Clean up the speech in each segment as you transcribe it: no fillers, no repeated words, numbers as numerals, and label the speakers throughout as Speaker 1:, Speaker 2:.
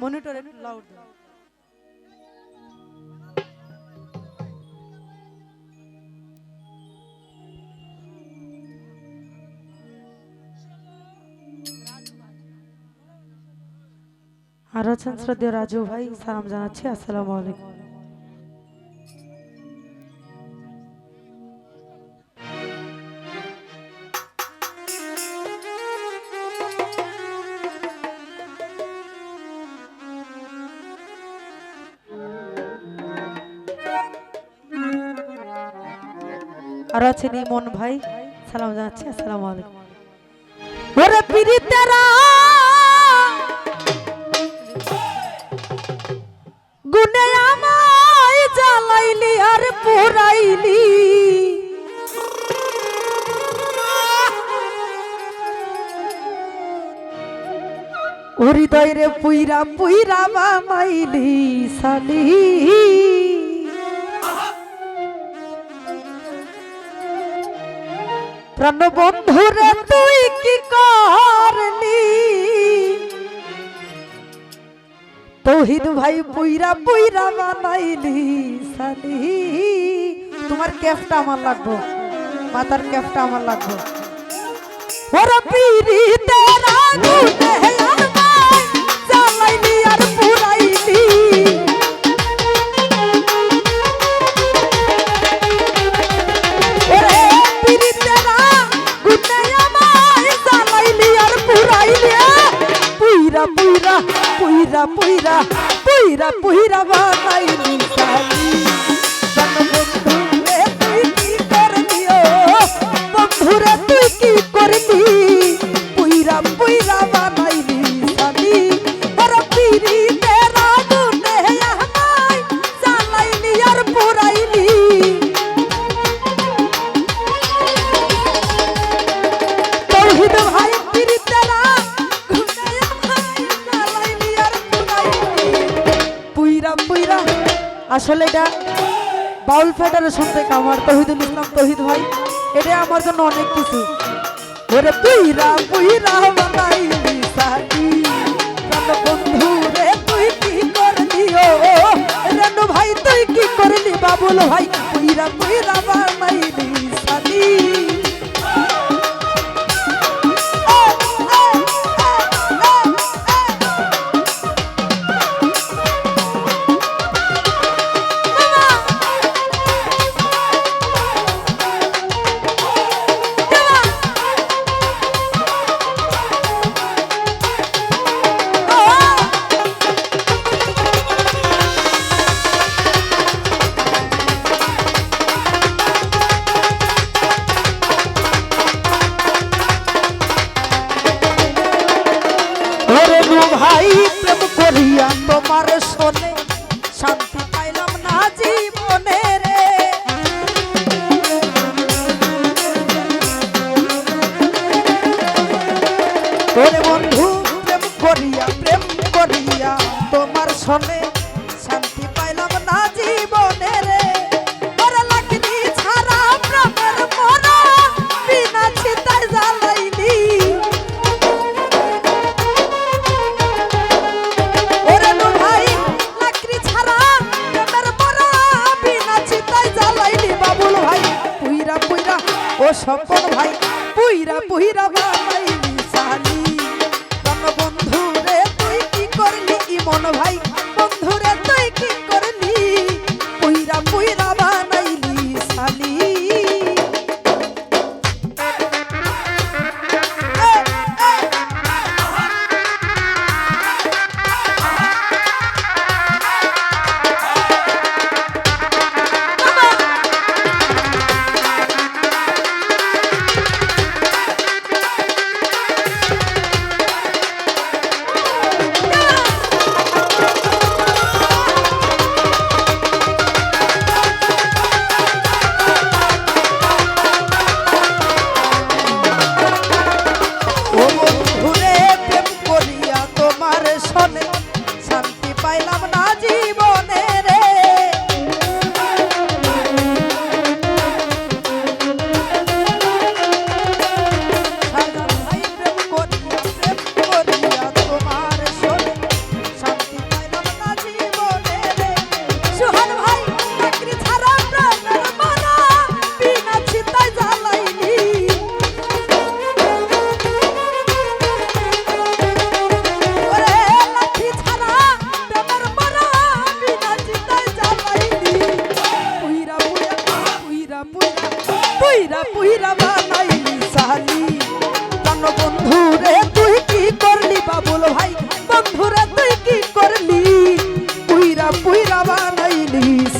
Speaker 1: Monitor একটু loud দাও। আর আছেন শ্রদ্ধেয় রাজু ভাই, সালাম জানাচ্ছি, আসসালামু আলাইকুম। আর আছেন ইমন ভাই, সালাম জানাচ্ছি, আসসালামু আলাইকুম। ওরে পিরিতেরা গুনে আমায় জ্বালাইলি আর পুরাইলি, ও হৃদয় রে পুইরা পুইরা বানাইলি সালি। প্রাণ বন্ধুরে তুই কি করলি, তৌহিদ ভাই পুইরা পুইরা বানাইলি সালি। তোমার ক্যাফটা আমার লাগবো, মাথার ক্যাফটা আমার লাগবো। ওরে পিরিতের আগুনে আমায় জ্বালাইলি আর পুরাইলি, ওরে পিরিতের আগুনে আমায় জ্বালাইলি আর পুরাইলি। পুইরা পুইরা পুইরা পুইরা পুইরা পুইরা বানাইলি সালি। বন্ধুরে তুই কি করলি, ও বন্ধুরে তুই কি করলি, পুইরা পুইরা বানাইলি সালি। ওরে পিরিতের আগুনে আমায় জ্বালাইলি আর পুরাইলি, তৌহিদ ভাই পিরিতের আগুনে আমায় জ্বালাইলি আর পুরাইলি। পুইরা পুইরা, আসলে এটা বাউল ফেডারেশন থেকে আমার তৌহিদুল ইসলাম তৌহিদ ভাই, এটা আমার জন্য অনেক কিছু। ওরে পুইরা পুইরা বানাইলি সালি। প্রাণ বন্ধু রে তুই কি করলি, ও রেনু ভাই তুই কি করলি, বাবুল ভাই পুইরা পুইরা বানাইলি সালি। ভাই প্রেম করিয়া তোমার শোনে শান্তি পাইলাম না জীবনে রে। ওরে বন্ধু প্রেম করিয়া তোমার শোনে শান্তি পাইলাম না জীবনে রে। ওরে লাকড়ি ছাড়া প্রেমের মরা বিনা চিতায় জ্বালাইলি, ও স্বপন ভাই পুইরা পুইরা বানাইলি সালি। বন্ধু রে তুই কি করলি, ইমন ভাই বন্ধু রে তুই কি করলি, পুইরা পুইরা বানাইলি সালি।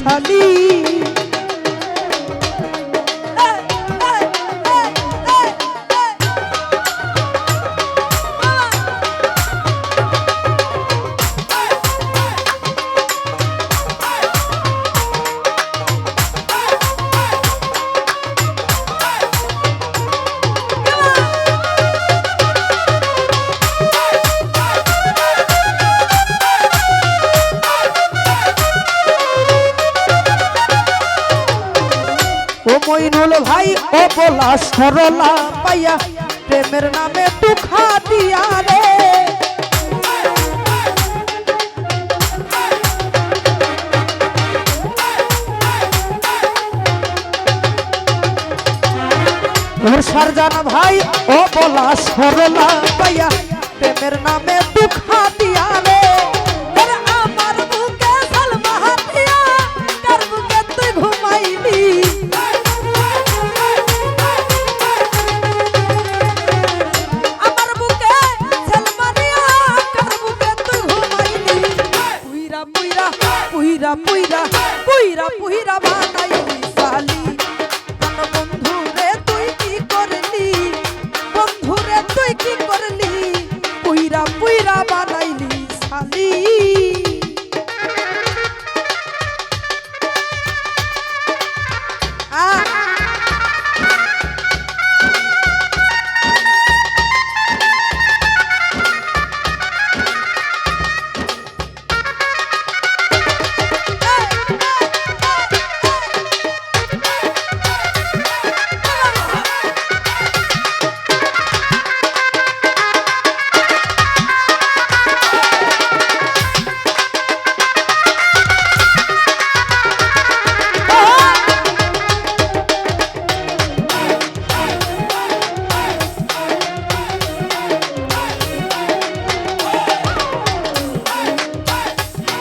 Speaker 1: শালি মইনুল ভাই ও বলা সরলা পাইয়া প্রেমের নামে দুঃখা দিয়া রে সারজান ভাই ও বলা সরলা পাইয়া প্রেমের নামে দুঃখা দিয়া রে আমার বুকে সালমা হাতিয়া কার বুকে তুই ঘুমাইলি পুইরা পুইরা পুইরা পুইরা বানাইলি শালি বন্ধু রে তুই কি করলি বন্ধু রে তুই কি করলি পুইরা পুইরা বানাইলি শালি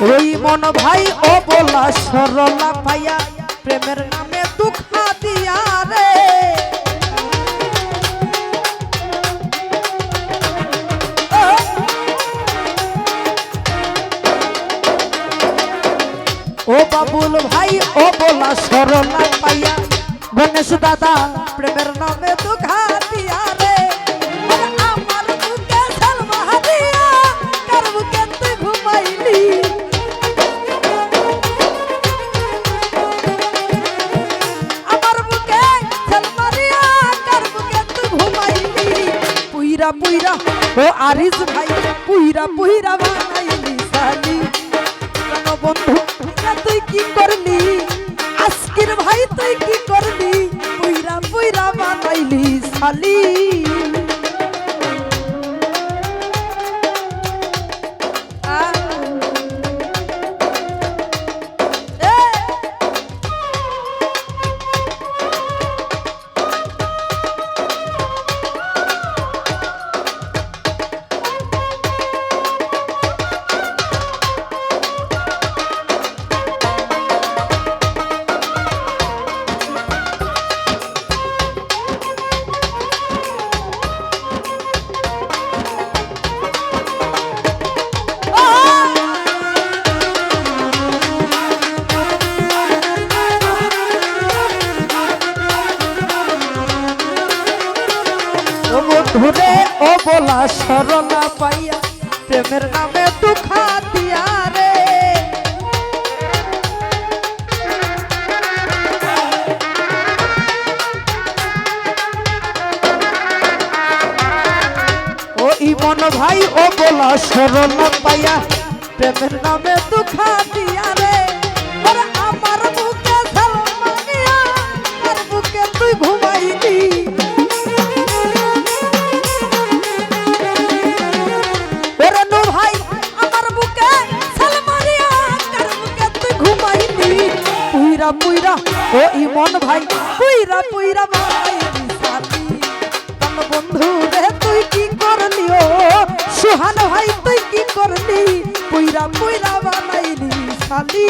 Speaker 1: ওই মন ভাই ও বলা সরলা পাইয়া প্রেমের নামে দুঃখা দিয়া রে ও বাবুল ভাই ও বলা সরলা পাইয়া গণেশ দাদা প্রেমের নামে দুঃখা দিয়া রে আমার বুকে সালমা দিয়া কার বুকে তুই ঘুমাইলি পুইরা ও আরিস ভাই পুইরা পুইরা বানাইলি শালি কেন বন্ধু তুই কি করলি আজকের ভাই তুই কি করলি পুইরা পুইরা বানাইলি শালি বন্ধুরে ও বলা সরলা পাইয়া প্রেমের নামে দুঃখা দিয়া রে ও ইমন ভাই ও বলা সরলা পাইয়া প্রেমের নামে দুঃখা দিয়া রে আমার বুকে সালমা দিয়া কার বুকে তুই ঘুমাইলি পুইরা ও ইমন ভাই পুইরা পুইরা বানাইলি শালি কোন বন্ধু রে তুই কি করলি ও সুহান ভাই তুই কি করলি পুইরা পুইরা বানাইলি শালি